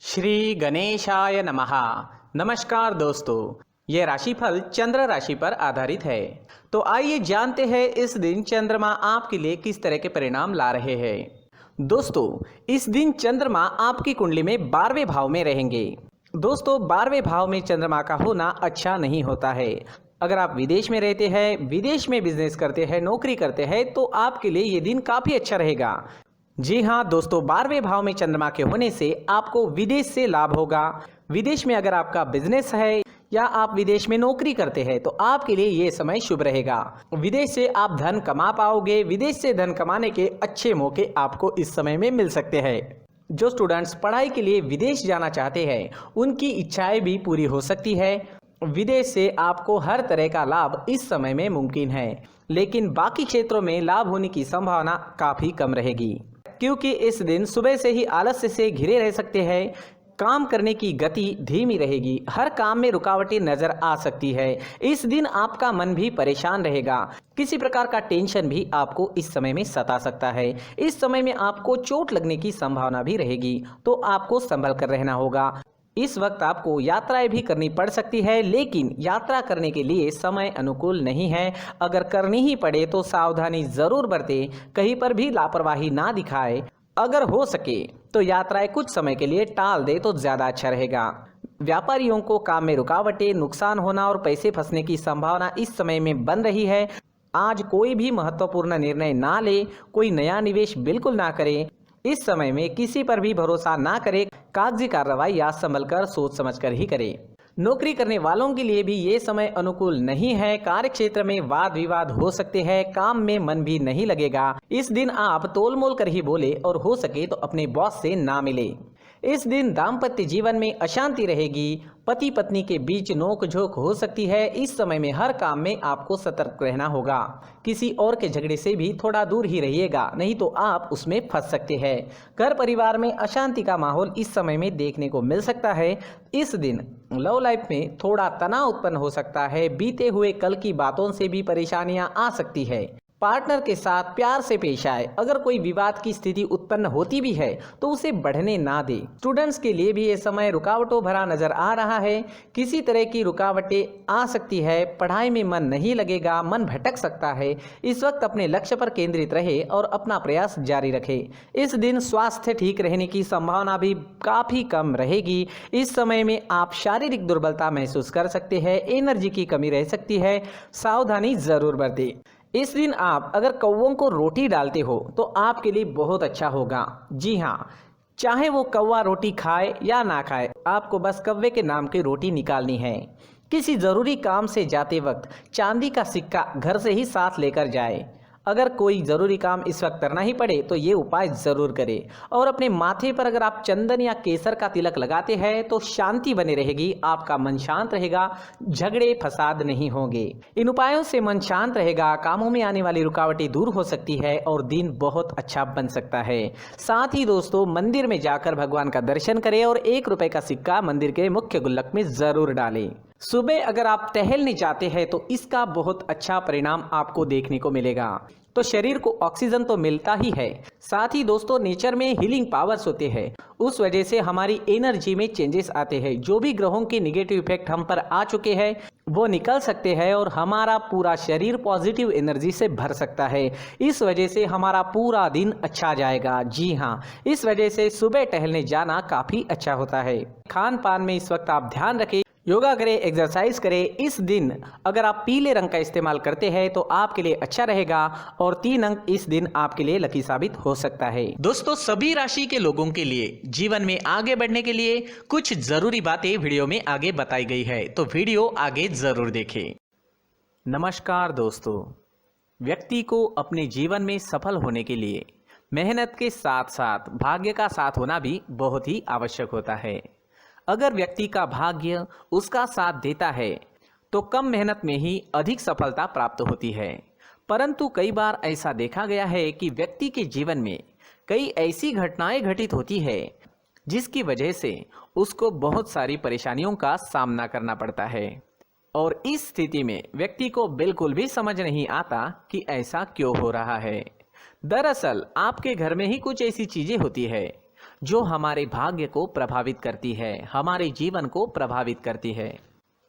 श्री गणेशाय नमः। नमस्कार दोस्तों, ये राशिफल चंद्र राशि पर आधारित है। तो आइए जानते हैं इस दिन चंद्रमा आपके लिए किस तरह के परिणाम ला रहे हैं। दोस्तों, इस दिन चंद्रमा आपकी कुंडली में 12वें भाव में रहेंगे। दोस्तों, 12वें भाव में चंद्रमा का होना अच्छा नहीं होता है। अगर आप विदेश में रहते हैं, विदेश में बिजनेस करते हैं, नौकरी करते हैं, तो आपके लिए ये दिन काफ़ी अच्छा रहेगा। जी हाँ दोस्तों, 12वें भाव में चंद्रमा के होने से आपको विदेश से लाभ होगा। विदेश में अगर आपका बिजनेस है या आप विदेश में नौकरी करते हैं तो आपके लिए ये समय शुभ रहेगा। विदेश से आप धन कमा पाओगे। विदेश से धन कमाने के अच्छे मौके आपको इस समय में मिल सकते हैं। जो स्टूडेंट्स पढ़ाई के लिए विदेश जाना चाहते हैं उनकी इच्छाएं भी पूरी हो सकती है। विदेश से आपको हर तरह का लाभ इस समय में मुमकिन है, लेकिन बाकी क्षेत्रों में लाभ होने की संभावना काफ़ी कम रहेगी, क्योंकि इस दिन सुबह से ही आलस्य से घिरे रह सकते हैं। काम करने की गति धीमी रहेगी। हर काम में रुकावटें नजर आ सकती है। इस दिन आपका मन भी परेशान रहेगा। किसी प्रकार का टेंशन भी आपको इस समय में सता सकता है। इस समय में आपको चोट लगने की संभावना भी रहेगी, तो आपको संभल कर रहना होगा। इस वक्त आपको यात्राएं भी करनी पड़ सकती है, लेकिन यात्रा करने के लिए समय अनुकूल नहीं है। अगर करनी ही पड़े तो सावधानी जरूर बरतें, कहीं पर भी लापरवाही ना दिखाए। अगर हो सके तो यात्राएं कुछ समय के लिए टाल दे तो ज्यादा अच्छा रहेगा। व्यापारियों को काम में रुकावटें, नुकसान होना और पैसे फंसने की संभावना इस समय में बन रही है। आज कोई भी महत्वपूर्ण निर्णय ना ले, कोई नया निवेश बिल्कुल ना करें। इस समय में किसी पर भी भरोसा ना करें। कागजी कार्रवाई या संभल कर सोच समझ कर ही करें। नौकरी करने वालों के लिए भी ये समय अनुकूल नहीं है। कार्य क्षेत्र में वाद विवाद हो सकते हैं। काम में मन भी नहीं लगेगा। इस दिन आप तोल मोल कर ही बोले और हो सके तो अपने बॉस से ना मिले। इस दिन दाम्पत्य जीवन में अशांति रहेगी। पति पत्नी के बीच नोक झोंक हो सकती है। इस समय में हर काम में आपको सतर्क रहना होगा। किसी और के झगड़े से भी थोड़ा दूर ही रहिएगा, नहीं तो आप उसमें फंस सकते हैं। घर परिवार में अशांति का माहौल इस समय में देखने को मिल सकता है। इस दिन लव लाइफ में थोड़ा तनाव उत्पन्न हो सकता है। बीते हुए कल की बातों से भी परेशानियां आ सकती है। पार्टनर के साथ प्यार से पेश आए। अगर कोई विवाद की स्थिति उत्पन्न होती भी है तो उसे बढ़ने ना दे। स्टूडेंट्स के लिए भी ये समय रुकावटों भरा नजर आ रहा है। किसी तरह की रुकावटें आ सकती है। पढ़ाई में मन नहीं लगेगा, मन भटक सकता है। इस वक्त अपने लक्ष्य पर केंद्रित रहे और अपना प्रयास जारी रखे। इस दिन स्वास्थ्य ठीक रहने की संभावना भी काफी कम रहेगी। इस समय में आप शारीरिक दुर्बलता महसूस कर सकते हैं। एनर्जी की कमी रह सकती है। सावधानी जरूर बरतें। इस दिन आप अगर कौवों को रोटी डालते हो तो आपके लिए बहुत अच्छा होगा। जी हाँ, चाहे वो कौवा रोटी खाए या ना खाए, आपको बस कौवे के नाम की रोटी निकालनी है। किसी ज़रूरी काम से जाते वक्त चांदी का सिक्का घर से ही साथ लेकर जाए। अगर कोई ज़रूरी काम इस वक्त करना ही पड़े तो ये उपाय ज़रूर करें। और अपने माथे पर अगर आप चंदन या केसर का तिलक लगाते हैं तो शांति बनी रहेगी। आपका मन शांत रहेगा, झगड़े फसाद नहीं होंगे। इन उपायों से मन शांत रहेगा, कामों में आने वाली रुकावटें दूर हो सकती है और दिन बहुत अच्छा बन सकता है। साथ ही दोस्तों, मंदिर में जाकर भगवान का दर्शन करें और 1 रुपए का सिक्का मंदिर के मुख्य गुल्लक में ज़रूर डालें। सुबह अगर आप टहलने जाते हैं तो इसका बहुत अच्छा परिणाम आपको देखने को मिलेगा। तो शरीर को ऑक्सीजन तो मिलता ही है, साथ ही दोस्तों नेचर में हीलिंग पावर्स होते हैं। उस वजह से हमारी एनर्जी में चेंजेस आते हैं। जो भी ग्रहों के निगेटिव इफेक्ट हम पर आ चुके हैं वो निकल सकते हैं और हमारा पूरा शरीर पॉजिटिव एनर्जी से भर सकता है। इस वजह से हमारा पूरा दिन अच्छा जाएगा। जी हाँ, इस वजह से सुबह टहलने जाना काफ़ी अच्छा होता है। खान पान में इस वक्त आप ध्यान रखें, योगा करें, एक्सरसाइज करें। इस दिन अगर आप पीले रंग का इस्तेमाल करते हैं तो आपके लिए अच्छा रहेगा और 3 अंक इस दिन आपके लिए लकी साबित हो सकता है। दोस्तों, सभी राशि के लोगों के लिए जीवन में आगे बढ़ने के लिए कुछ जरूरी बातें वीडियो में आगे बताई गई है, तो वीडियो आगे जरूर देखें। नमस्कार दोस्तों, व्यक्ति को अपने जीवन में सफल होने के लिए मेहनत के साथ साथ भाग्य का साथ होना भी बहुत ही आवश्यक होता है। अगर व्यक्ति का भाग्य उसका साथ देता है तो कम मेहनत में ही अधिक सफलता प्राप्त होती है। परंतु कई बार ऐसा देखा गया है कि व्यक्ति के जीवन में कई ऐसी घटनाएं घटित होती है जिसकी वजह से उसको बहुत सारी परेशानियों का सामना करना पड़ता है। और इस स्थिति में व्यक्ति को बिल्कुल भी समझ नहीं आता कि ऐसा क्यों हो रहा है। दरअसल आपके घर में ही कुछ ऐसी चीजें होती है जो हमारे भाग्य को प्रभावित करती है, हमारे जीवन को प्रभावित करती है।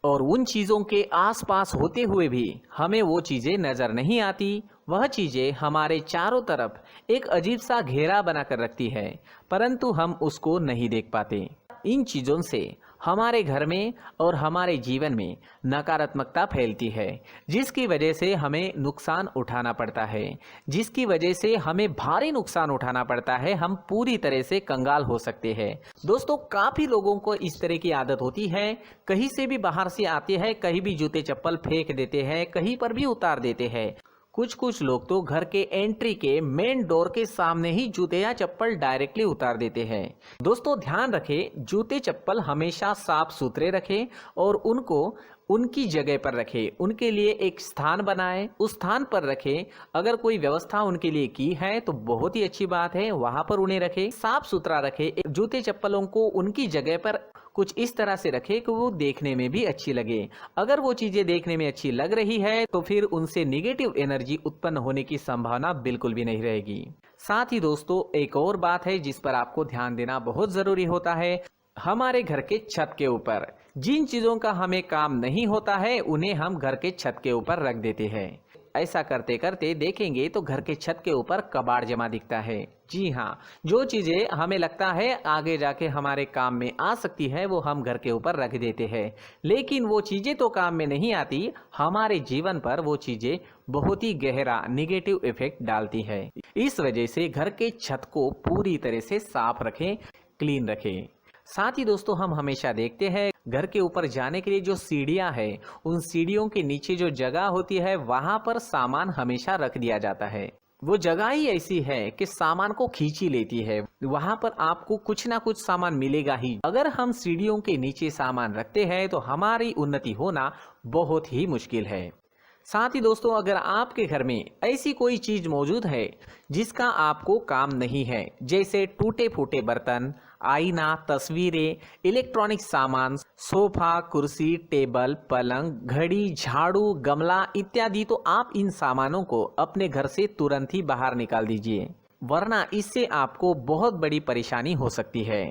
और उन चीज़ों के आसपास होते हुए भी हमें वो चीज़ें नज़र नहीं आती। वह चीज़ें हमारे चारों तरफ एक अजीब सा घेरा बनाकर रखती है, परंतु हम उसको नहीं देख पाते। इन चीज़ों से हमारे घर में और हमारे जीवन में नकारात्मकता फैलती है, जिसकी वजह से हमें नुकसान उठाना पड़ता है, जिसकी वजह से हमें भारी नुकसान उठाना पड़ता है। हम पूरी तरह से कंगाल हो सकते हैं। दोस्तों, काफ़ी लोगों को इस तरह की आदत होती है, कहीं से भी बाहर से आते हैं, कहीं भी जूते चप्पल फेंक देते हैं, कहीं पर भी उतार देते हैं। कुछ लोग तो घर के एंट्री के मेन डोर के सामने ही जूते या चप्पल डायरेक्टली उतार देते हैं। दोस्तों, ध्यान रखें, जूते चप्पल हमेशा साफ सुथरे रखें और उनको उनकी जगह पर रखें। उनके लिए एक स्थान बनाएं, उस स्थान पर रखें। अगर कोई व्यवस्था उनके लिए की है तो बहुत ही अच्छी बात है, वहां पर उन्हें रखें, साफ सुथरा रखें। जूते चप्पलों को उनकी जगह पर कुछ इस तरह से रखें कि वो देखने में भी अच्छी लगे। अगर वो चीजें देखने में अच्छी लग रही है तो फिर उनसे नेगेटिव एनर्जी उत्पन्न होने की संभावना बिल्कुल भी नहीं रहेगी। साथ ही दोस्तों, एक और बात है जिस पर आपको ध्यान देना बहुत जरूरी होता है। हमारे घर के छत के ऊपर जिन चीजों का हमें काम नहीं होता है, उन्हें हम घर के छत के ऊपर रख देते हैं। ऐसा करते करते देखेंगे तो घर के छत के ऊपर कबाड़ जमा दिखता है। जी हाँ, जो चीजें हमें लगता है आगे जाके हमारे काम में आ सकती है, वो हम घर के ऊपर रख देते हैं। लेकिन वो चीजें तो काम में नहीं आती, हमारे जीवन पर वो चीजें बहुत ही गहरा निगेटिव इफेक्ट डालती है। इस वजह से घर के छत को पूरी तरह से साफ रखें, क्लीन रखें। साथ ही दोस्तों, हम हमेशा देखते हैं घर के ऊपर जाने के लिए जो सीढ़ियां हैं, उन सीढ़ियों के नीचे जो जगह होती है वहां पर सामान हमेशा रख दिया जाता है। वो जगह ही ऐसी है कि सामान को खींची लेती है। वहां पर आपको कुछ ना कुछ सामान मिलेगा ही। अगर हम सीढ़ियों के नीचे सामान रखते हैं तो हमारी उन्नति होना बहुत ही मुश्किल है। साथ ही दोस्तों, अगर आपके घर में ऐसी कोई चीज मौजूद है जिसका आपको काम नहीं है, जैसे टूटे फूटे बर्तन, आईना, तस्वीरें, इलेक्ट्रॉनिक सामान, सोफा, कुर्सी, टेबल, पलंग, घड़ी, झाड़ू, गमला इत्यादि, तो आप इन सामानों को अपने घर से तुरंत ही बाहर निकाल दीजिए, वरना इससे आपको बहुत बड़ी परेशानी हो सकती है।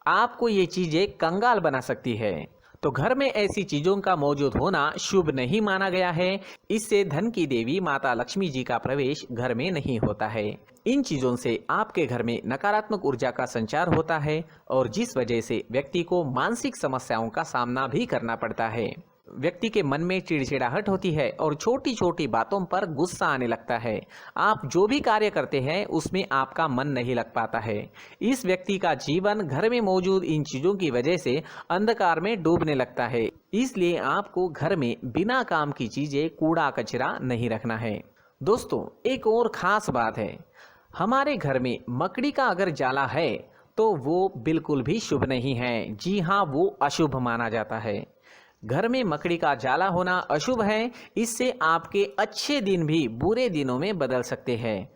आपको ये चीजें कंगाल बना सकती है। तो घर में ऐसी चीजों का मौजूद होना शुभ नहीं माना गया है। इससे धन की देवी माता लक्ष्मी जी का प्रवेश घर में नहीं होता है। इन चीजों से आपके घर में नकारात्मक ऊर्जा का संचार होता है और जिस वजह से व्यक्ति को मानसिक समस्याओं का सामना भी करना पड़ता है। व्यक्ति के मन में चिड़चिड़ाहट होती है और छोटी छोटी बातों पर गुस्सा आने लगता है। आप जो भी कार्य करते हैं उसमें आपका मन नहीं लग पाता है। इस व्यक्ति का जीवन घर में मौजूद इन चीजों की वजह से अंधकार में डूबने लगता है। इसलिए आपको घर में बिना काम की चीजें, कूड़ा कचरा नहीं रखना है। दोस्तों, एक और खास बात है, हमारे घर में मकड़ी का अगर जाला है तो वो बिल्कुल भी शुभ नहीं है। जी हाँ, वो अशुभ माना जाता है। घर में मकड़ी का जाला होना अशुभ है। इससे आपके अच्छे दिन भी बुरे दिनों में बदल सकते हैं,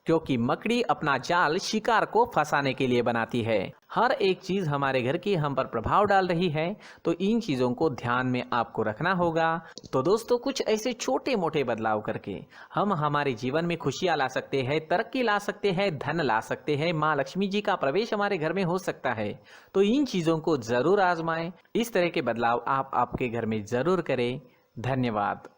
क्योंकि मकड़ी अपना जाल शिकार को फंसाने के लिए बनाती है। हर एक चीज हमारे घर की हम पर प्रभाव डाल रही है, तो इन चीजों को ध्यान में आपको रखना होगा। तो दोस्तों, कुछ ऐसे छोटे मोटे बदलाव करके हम हमारे जीवन में खुशियां ला सकते हैं, तरक्की ला सकते हैं, धन ला सकते हैं, माँ लक्ष्मी जी का प्रवेश हमारे घर में हो सकता है। तो इन चीजों को जरूर आजमाएं। इस तरह के बदलाव आप आपके घर में जरूर करें। धन्यवाद।